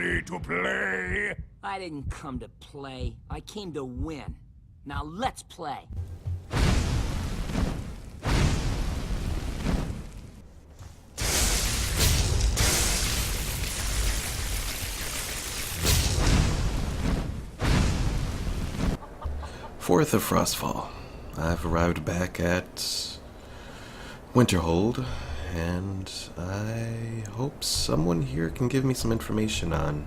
Ready to play? I didn't come to play. I came to win. Now let's play. Fourth of Frostfall. I've arrived back at Winterhold, and I hope someone here can give me some information on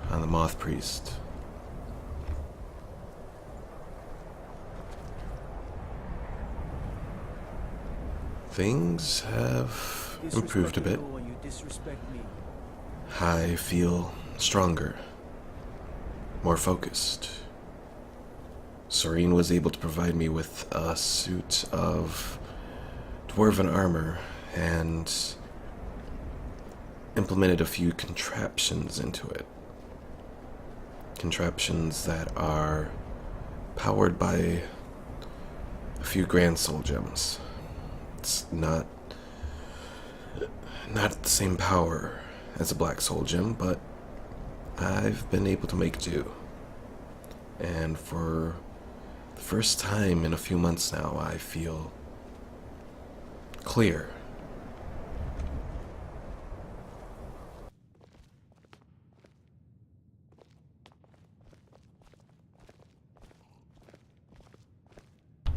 the Moth Priest. Things have improved a bit. I feel stronger, more focused. Serene was able to provide me with a suit of dwarven armor and implemented a few contraptions into it. Contraptions that are powered by a few grand soul gems. It's not the same power as a black soul gem, but I've been able to make do. And for the first time in a few months now, I feel clear.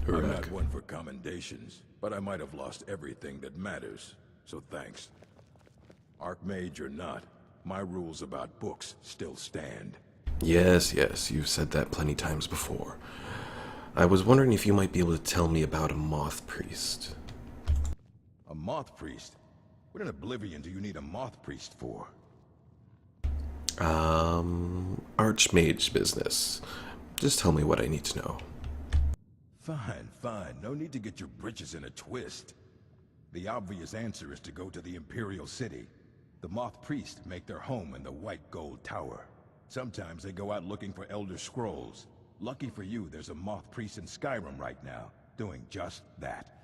I'm not one for commendations, but I might have lost everything that matters, so thanks. Archmage or not, my rules about books still stand. Yes, you've said that plenty times before. I was wondering if you might be able to tell me about a Moth Priest. A Moth Priest? What in Oblivion do you need a Moth Priest for? Archmage business. Just tell me what I need to know. Fine. No need to get your britches in a twist. The obvious answer is to go to the Imperial City. The Moth Priest make their home in the White Gold Tower. Sometimes they go out looking for Elder Scrolls. Lucky for you, there's a Moth Priest in Skyrim right now, doing just that.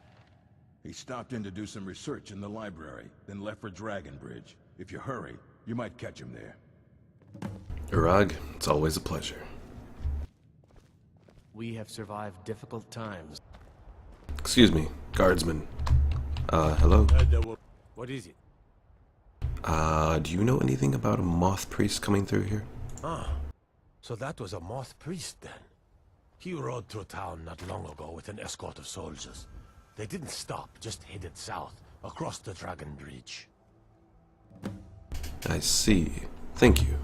He stopped in to do some research in the library, then left for Dragonbridge. If you hurry, you might catch him there. Urag, it's always a pleasure. We have survived difficult times. Excuse me, guardsman. Hello? What is it? Do you know anything about a Moth Priest coming through here? Ah, so that was a Moth Priest then. He rode through town not long ago with an escort of soldiers. They didn't stop, just headed south, across the Dragon Bridge. I see. Thank you.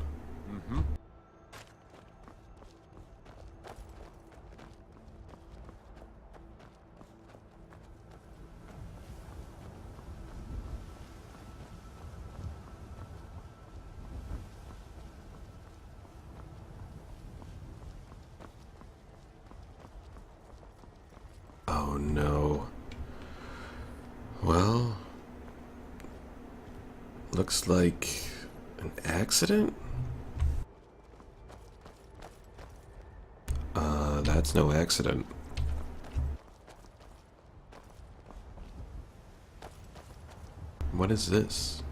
Oh no. Well, looks like an accident? That's no accident. What is this?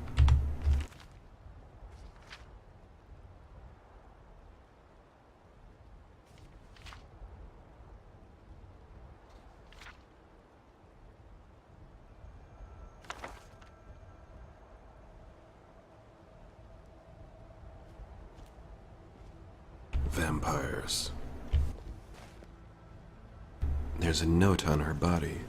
Vampires. There's a note on her body.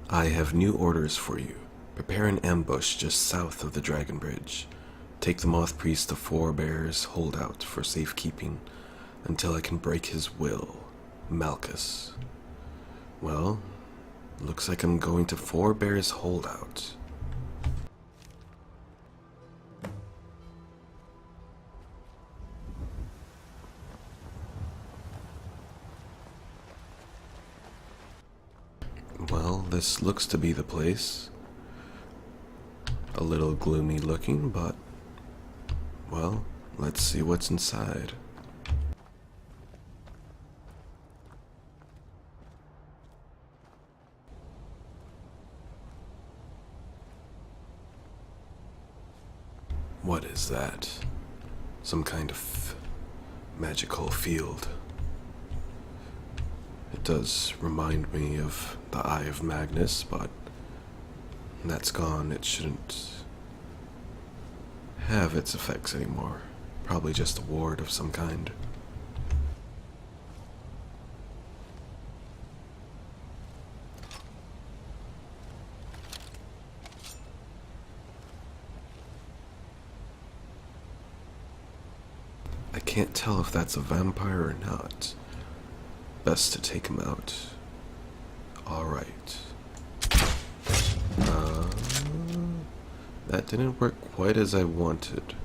I have new orders for you. Prepare an ambush just south of the Dragon Bridge. Take the Moth Priest to Four Bears Holdout for safekeeping until I can break his will. Malchus. Well, looks like I'm going to Four Bears Holdout. Well, this looks to be the place. A little gloomy looking, but, well, let's see what's inside. What is that? Some kind of magical field. It does remind me of the Eye of Magnus, but that's gone. It shouldn't have its effects anymore. Probably just a ward of some kind. I can't tell if that's a vampire or not. Best to take him out. Alright. That didn't work quite as I wanted.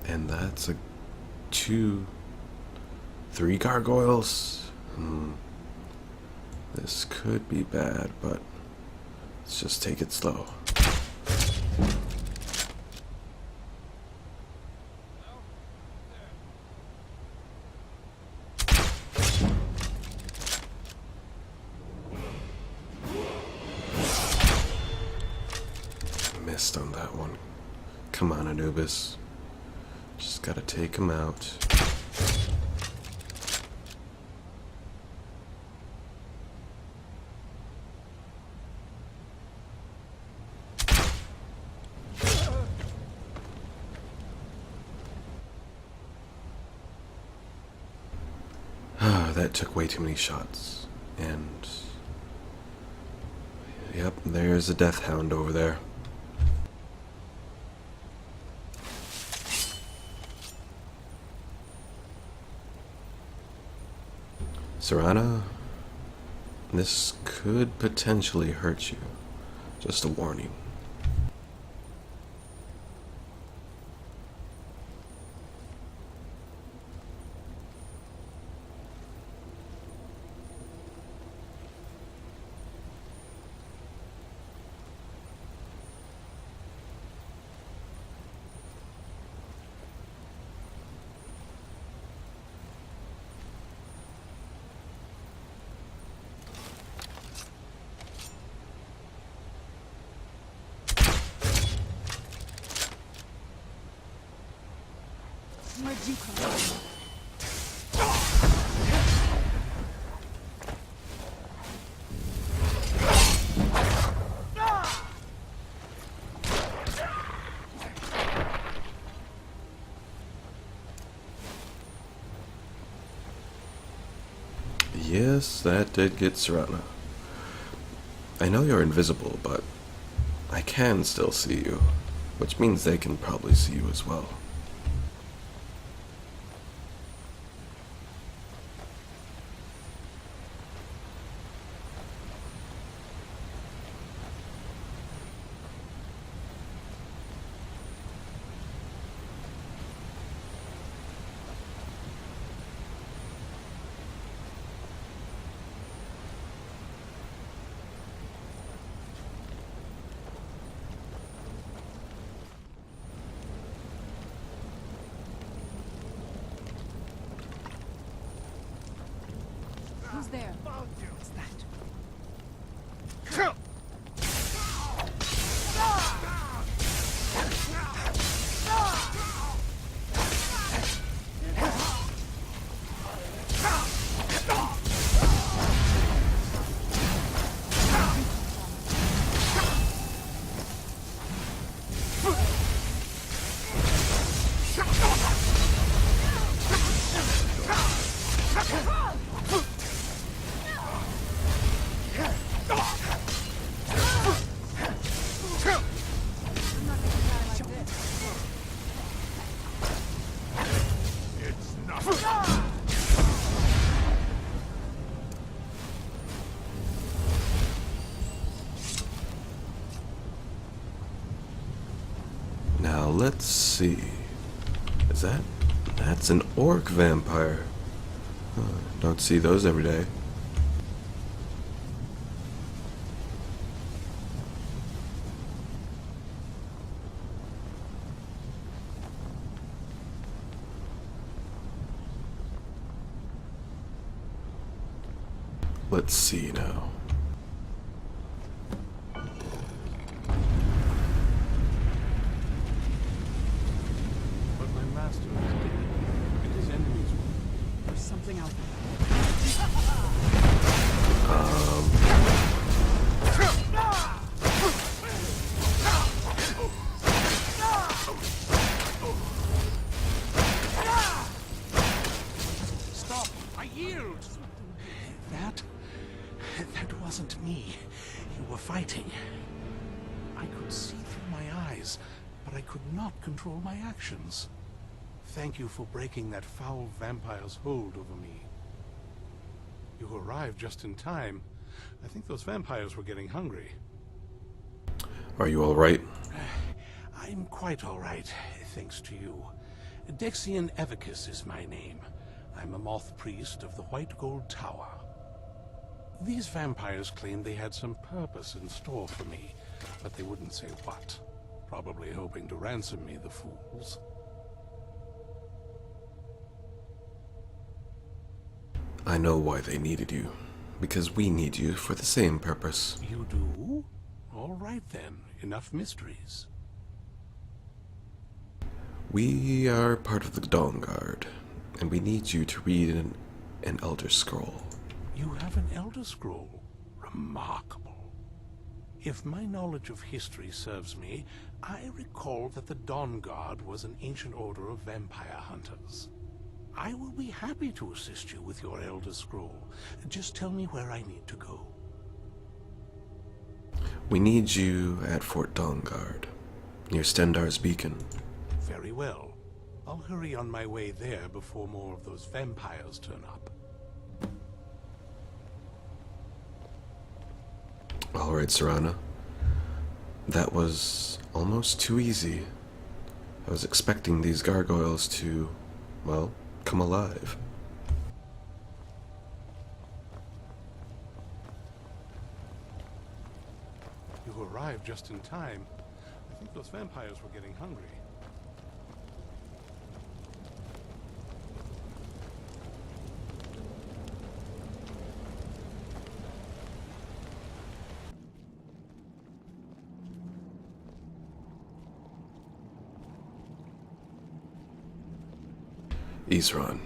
And that's a 3 gargoyles. This could be bad, but let's just take it slow. Missed on that one. Come on, Anubis. Just gotta take him out. That took way too many shots. And yep, there's a death hound over there. Serana, this could potentially hurt you. Just a warning. Where'd you come from? Yes, that did get Serana. I know you're invisible, but I can still see you, which means they can probably see you as well. Who's there? What's that? Now let's see. Is that? That's an orc vampire. Don't see those every day. Let's see now. But my master is dead, and his enemies will. There's something out there. Stop! I yield! That wasn't me. You were fighting. I could see through my eyes, but I could not control my actions. Thank you for breaking that foul vampire's hold over me. You arrived just in time. I think those vampires were getting hungry. Are you alright? I'm quite all right, thanks to you. Dexian Evicus is my name. I'm a Moth Priest of the White Gold Tower. These vampires claimed they had some purpose in store for me, but they wouldn't say what. Probably hoping to ransom me, the fools. I know why they needed you. Because we need you for the same purpose. You do? All right then, enough mysteries. We are part of the Dawn Guard, and we need you to read an Elder Scroll. You have an Elder Scroll? Remarkable. If my knowledge of history serves me, I recall that the Dawn Guard was an ancient order of vampire hunters. I will be happy to assist you with your Elder Scroll. Just tell me where I need to go. We need you at Fort Dawnguard, near Stendar's Beacon. Very well. I'll hurry on my way there before more of those vampires turn up. Alright, Serana. That was almost too easy. I was expecting these gargoyles to, well, come alive. You arrived just in time. I think those vampires were getting hungry. Isran.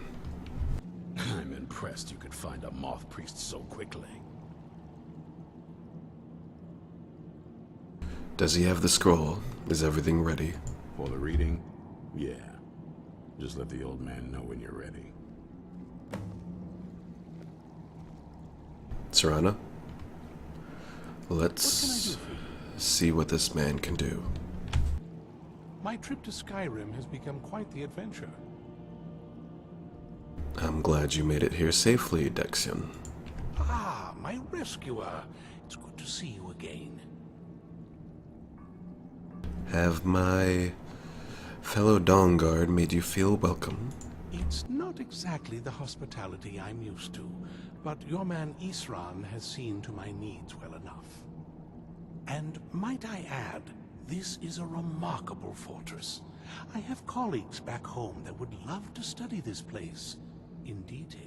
I'm impressed you could find a Moth Priest so quickly. Does he have the scroll? Is everything ready? For the reading? Yeah. Just let the old man know when you're ready. Serana? Let's see what this man can do. My trip to Skyrim has become quite the adventure. I'm glad you made it here safely, Dexian. Ah, my rescuer. It's good to see you again. Have my fellow Dawnguard made you feel welcome? It's not exactly the hospitality I'm used to, but your man Isran has seen to my needs well enough. And might I add, this is a remarkable fortress. I have colleagues back home that would love to study this place in detail.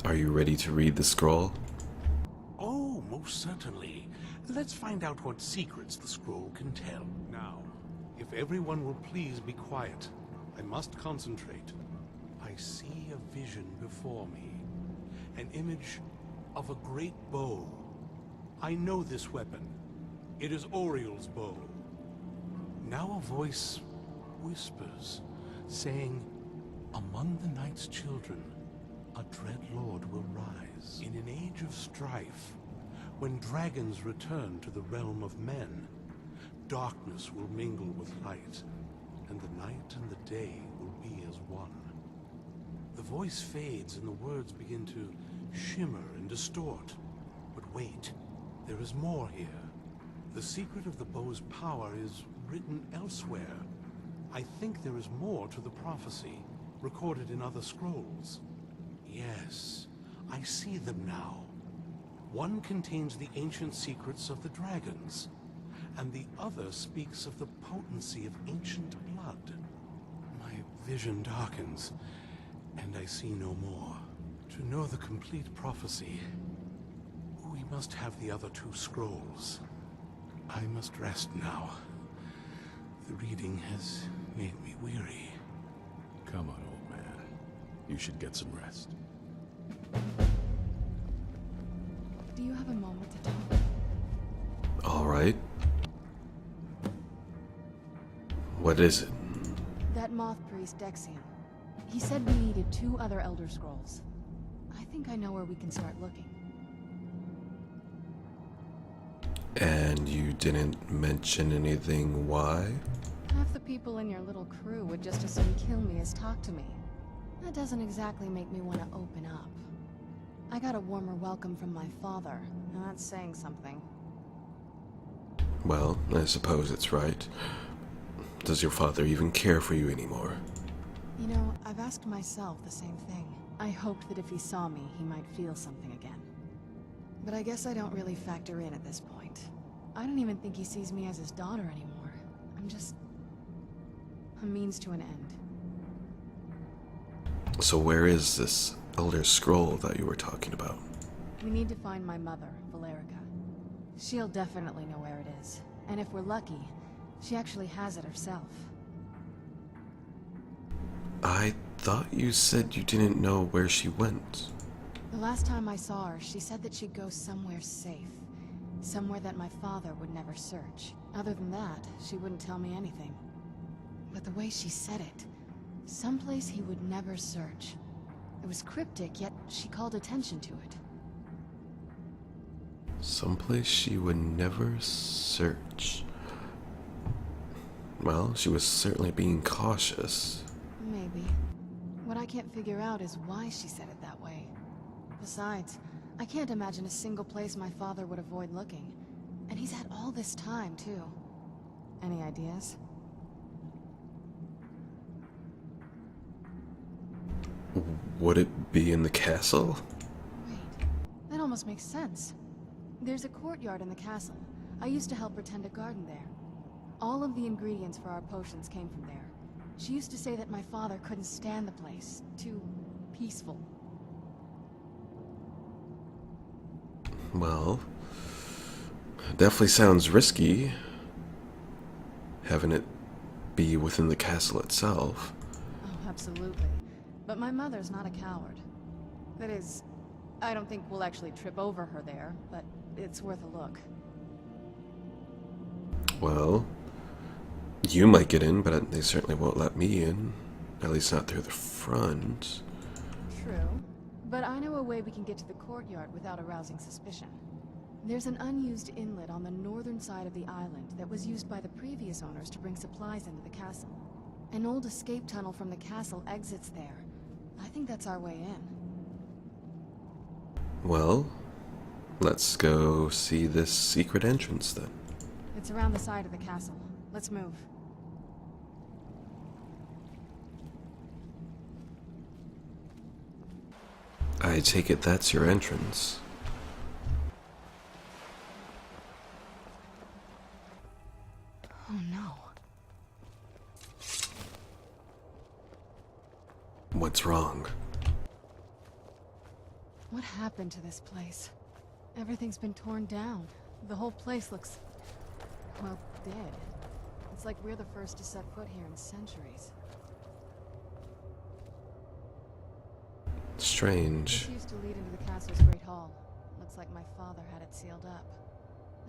Are you ready to read the scroll? Oh, most certainly. Let's find out what secrets the scroll can tell. Now, if everyone will please be quiet, I must concentrate. I see a vision before me. An image of a great bow. I know this weapon. It is Oriel's bow. Now a voice whispers, saying, "Among the night's children, a dread lord will rise. In an age of strife, when dragons return to the realm of men, darkness will mingle with light, and the night and the day will be as one." The voice fades and the words begin to shimmer and distort. But wait, there is more here. The secret of the bow's power is written elsewhere. I think there is more to the prophecy, recorded in other scrolls. Yes, I see them now. One contains the ancient secrets of the dragons, and the other speaks of the potency of ancient blood. My vision darkens, and I see no more. To know the complete prophecy, we must have the other two scrolls. I must rest now. The reading has made me weary. Come on, old man. You should get some rest. Do you have a moment to talk? All right. What is it? That Moth Priest, Dexian. He said we needed 2 other Elder Scrolls. I think I know where we can start looking. And you didn't mention anything why? Half the people in your little crew would just as soon kill me as talk to me. That doesn't exactly make me want to open up. I got a warmer welcome from my father, and that's saying something. Well, I suppose it's right. Does your father even care for you anymore? You know, I've asked myself the same thing. I hoped that if he saw me, he might feel something again. But I guess I don't really factor in at this point. I don't even think he sees me as his daughter anymore. I'm just a means to an end. So where is this Elder Scroll that you were talking about? We need to find my mother, Valerica. She'll definitely know where it is. And if we're lucky, she actually has it herself. I thought you said you didn't know where she went. The last time I saw her, she said that she'd go somewhere safe. Somewhere that my father would never search. Other than that, she wouldn't tell me anything. But the way she said it, someplace he would never search. It was cryptic, yet she called attention to it. Someplace she would never search. Well, she was certainly being cautious. Maybe. What I can't figure out is why she said it that way. Besides, I can't imagine a single place my father would avoid looking. And he's had all this time, too. Any ideas? Would it be in the castle? Wait, that almost makes sense. There's a courtyard in the castle. I used to help her tend a garden there. All of the ingredients for our potions came from there. She used to say that my father couldn't stand the place. Too peaceful. Well, definitely sounds risky, having it be within the castle itself. Oh, absolutely. But my mother's not a coward. That is, I don't think we'll actually trip over her there, but it's worth a look. Well, you might get in, but they certainly won't let me in. At least not through the front. True. But I know a way we can get to the courtyard without arousing suspicion. There's an unused inlet on the northern side of the island that was used by the previous owners to bring supplies into the castle. An old escape tunnel from the castle exits there. I think that's our way in. Well, let's go see this secret entrance then. It's around the side of the castle. Let's move. I take it that's your entrance. Oh no. What's wrong? What happened to this place? Everything's been torn down. The whole place looks, well, dead. It's like we're the first to set foot here in centuries. Strange. This used to lead into the castle's great hall. Looks like my father had it sealed up.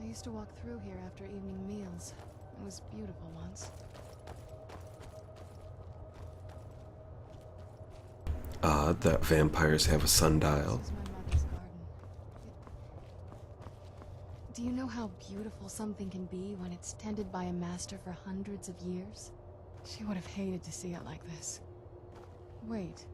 I used to walk through here after evening meals. It was beautiful once. Odd that vampires have a sundial. This is my mother's garden. Do you know how beautiful something can be when it's tended by a master for hundreds of years? She would have hated to see it like this. Wait.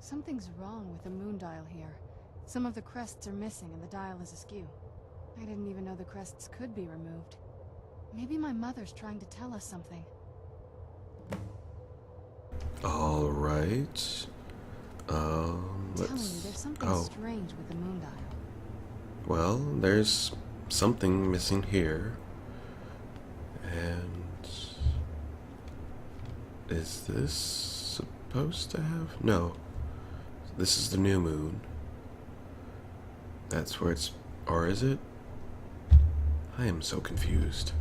Something's wrong with the moon dial here. Some of the crests are missing and the dial is askew. I didn't even know the crests could be removed. Maybe my mother's trying to tell us something. Alright. I'm telling you, let's... there's something Oh, strange with the moon dial. well, there's something missing here. And... is this supposed to have... no. This is the new moon. That's where it's... or is it? I am so confused.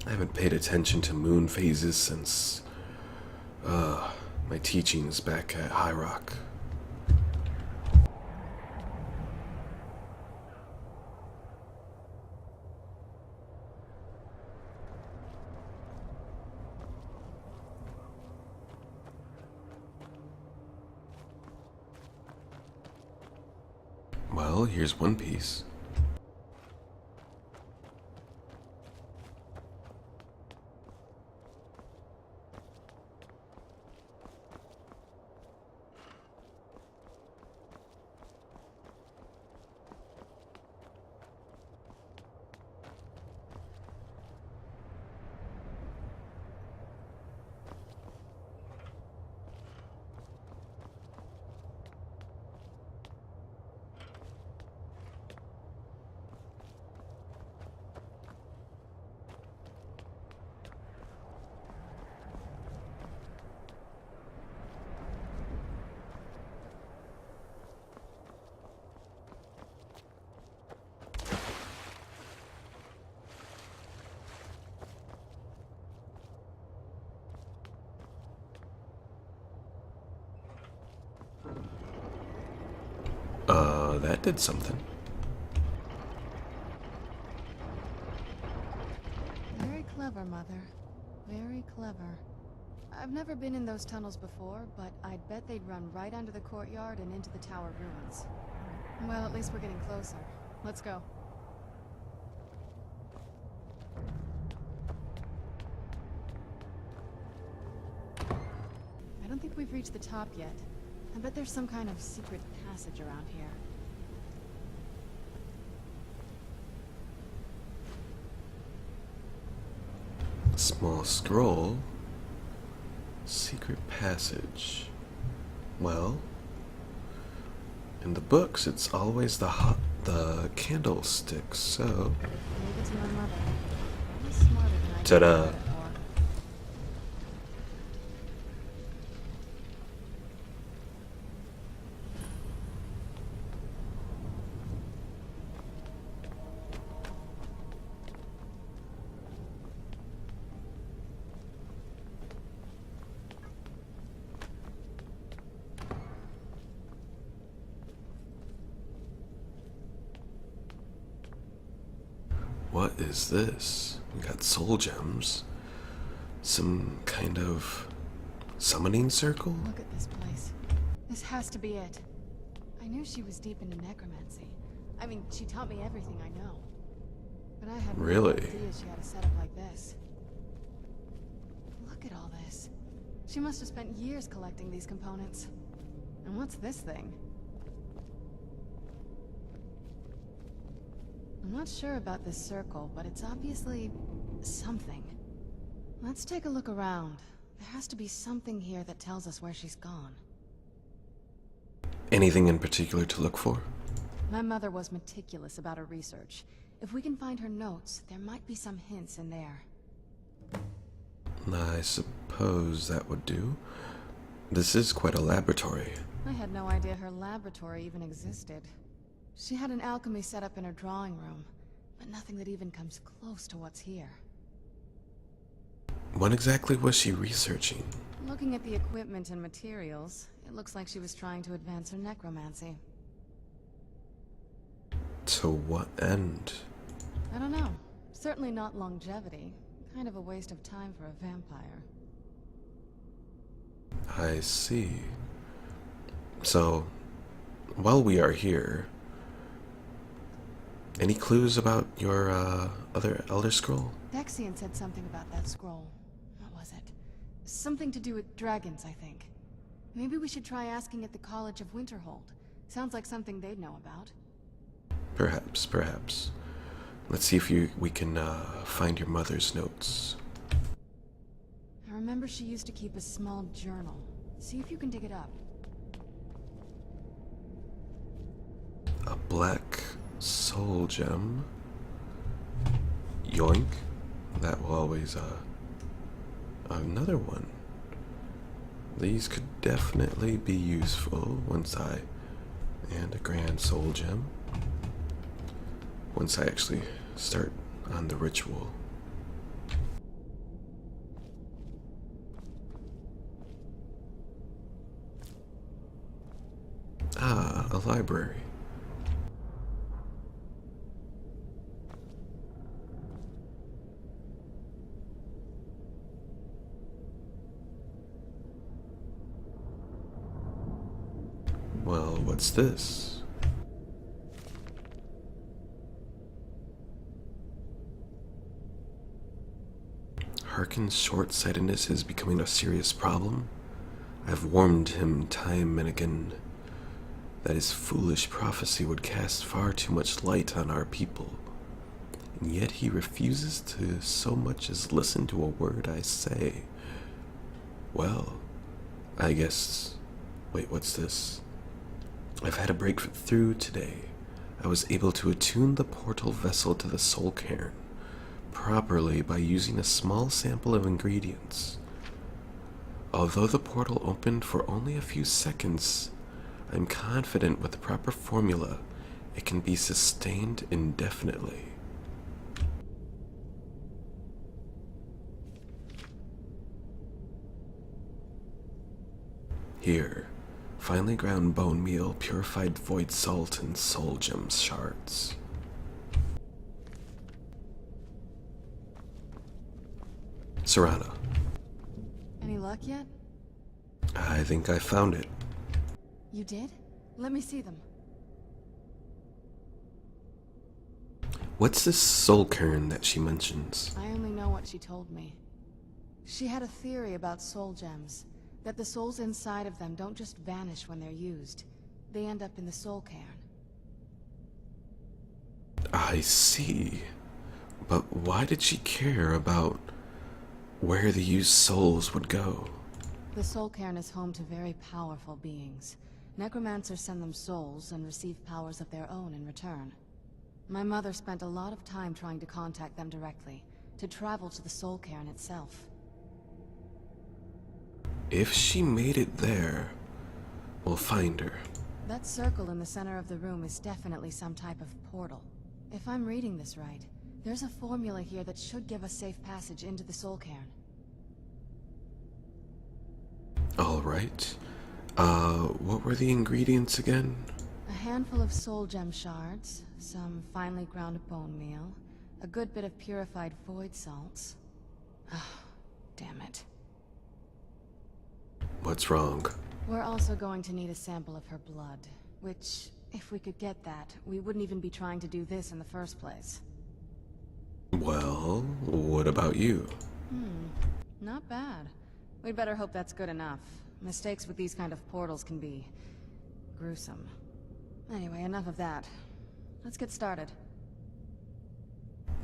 I haven't paid attention to moon phases since... my teachings back at High Rock. Well, here's one piece. That did something. Very clever, Mother. Very clever. I've never been in those tunnels before, but I'd bet they'd run right under the courtyard and into the tower ruins. Well, at least we're getting closer. Let's go. I don't think we've reached the top yet. I bet there's some kind of secret passage around here. Small scroll. Secret passage. Well, in the books, it's always the candlestick, so... Leave it to my mother. She's smarter than I give Ta-da. her credit for. What is this? We got soul gems. Some kind of summoning circle? Look at this place. This has to be it. I knew she was deep into necromancy. I mean, she taught me everything I know. But I had no Really? idea she had a setup like this. Look at all this. She must have spent years collecting these components. And what's this thing? I'm not sure about this circle, but it's obviously something. Let's take a look around. There has to be something here that tells us where she's gone. Anything in particular to look for? My mother was meticulous about her research. If we can find her notes, there might be some hints in there. I suppose that would do. This is quite a laboratory. I had no idea her laboratory even existed. She had an alchemy set up in her drawing room, but nothing that even comes close to what's here. What exactly was she researching? Looking at the equipment and materials, it looks like she was trying to advance her necromancy. To what end? I don't know. Certainly not longevity. Kind of a waste of time for a vampire. I see. So, while we are here, any clues about your other Elder Scroll? Dexian said something about that scroll. What was it? Something to do with dragons, I think. Maybe we should try asking at the College of Winterhold. Sounds like something they'd know about. Perhaps, perhaps. Let's see if we can find your mother's notes. I remember she used to keep a small journal. See if you can dig it up. A black soul gem. Yoink. That will always, another one. These could definitely be useful and a grand soul gem. Once I actually start on the ritual. Ah, a library. Well, what's this? Harkin's short-sightedness is becoming a serious problem. I've warned him time and again that his foolish prophecy would cast far too much light on our people. And yet he refuses to so much as listen to a word I say. Well, I guess... Wait, what's this? I've had a breakthrough today. I was able to attune the portal vessel to the soul cairn properly by using a small sample of ingredients. Although the portal opened for only a few seconds, I'm confident with the proper formula, it can be sustained indefinitely. Here, finely ground bone meal, purified void salt, and soul gem shards. Serana. Any luck yet? I think I found it. You did? Let me see them. What's this soul cairn that she mentions? I only know what she told me. She had a theory about soul gems, that the souls inside of them don't just vanish when they're used. They end up in the soul cairn. I see. But why did she care about where the used souls would go? The soul cairn is home to very powerful beings. Necromancers send them souls and receive powers of their own in return. My mother spent a lot of time trying to contact them directly, to travel to the soul cairn itself. If she made it there, we'll find her. That circle in the center of the room is definitely some type of portal. If I'm reading this right, there's a formula here that should give us safe passage into the soul cairn. All right. What were the ingredients again? A handful of soul gem shards, some finely ground bone meal, a good bit of purified void salts. Ah, damn it. What's wrong? We're also going to need a sample of her blood, which, if we could get that, we wouldn't even be trying to do this in the first place. Well, what about you? Not bad. We'd better hope that's good enough. Mistakes with these kind of portals can be gruesome. Anyway, enough of that. Let's get started.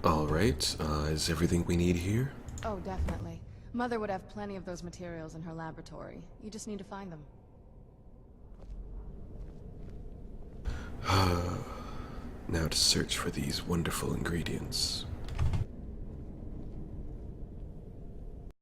All right. Is everything we need here? Oh, definitely. Mother would have plenty of those materials in her laboratory. You just need to find them. Now to search for these wonderful ingredients.